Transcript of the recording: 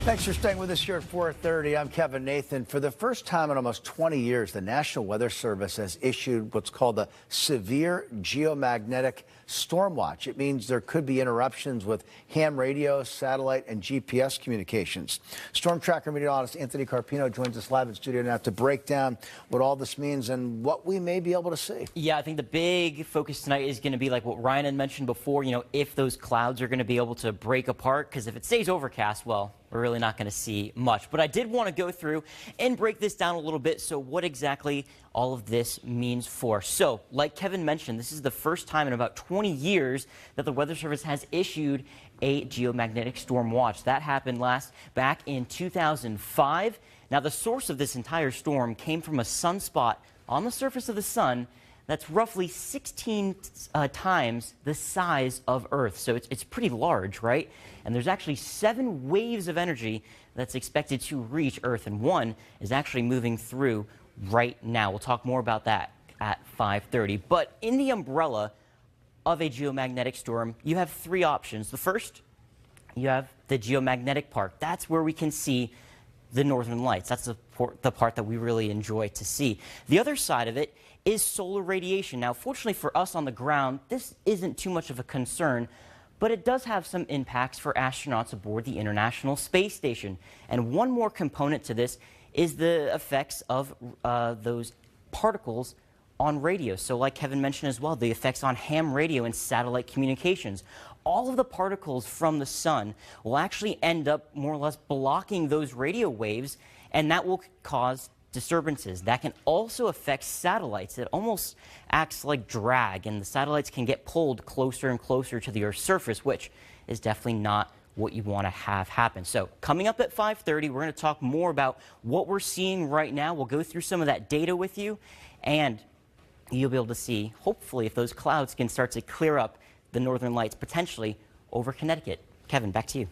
Thanks for staying with us here at 4:30. I'm Kevin Nathan. For the first time in almost 20 years, the National Weather Service has issued what's called a severe geomagnetic storm watch. It means there could be interruptions with ham radio, satellite, and GPS communications. Storm tracker meteorologist Anthony Carpino joins us live in studio now to break down what all this means and what we may be able to see. Yeah, I think the big focus tonight is going to be like what Ryan had mentioned before, if those clouds are going to be able to break apart, because if it stays overcast, well, we're really not going to see much. But I did want to go through and break this down a little bit. So what exactly all of this means for. So like Kevin mentioned, this is the first time in about 20 years that the Weather Service has issued a geomagnetic storm watch. That happened back in 2005. Now the source of this entire storm came from a sunspot on the surface of the sun that's roughly 16 times the size of Earth. So it's pretty large, right? And there's actually 7 waves of energy that's expected to reach Earth, and one is actually moving through right now. We'll talk more about that at 5:30. But in the umbrella of a geomagnetic storm, you have 3 options. The first, you have the geomagnetic part. That's where we can see the northern lights. That's the part that we really enjoy to see. The other side of it is solar radiation. Now, fortunately for us on the ground, this isn't too much of a concern, but it does have some impacts for astronauts aboard the International Space Station. And one more component to this is the effects of those particles on radio. So like Kevin mentioned as well, the effects on ham radio and satellite communications. All of the particles from the sun will actually end up more or less blocking those radio waves, and that will cause disturbances. That can also affect satellites. It almost acts like drag, and the satellites can get pulled closer and closer to the Earth's surface, which is definitely not what you want to have happen. So coming up at 5:30, we're going to talk more about what we're seeing right now. We'll go through some of that data with you, and you'll be able to see, hopefully, if those clouds can start to clear up the northern lights potentially over Connecticut. Kevin, back to you.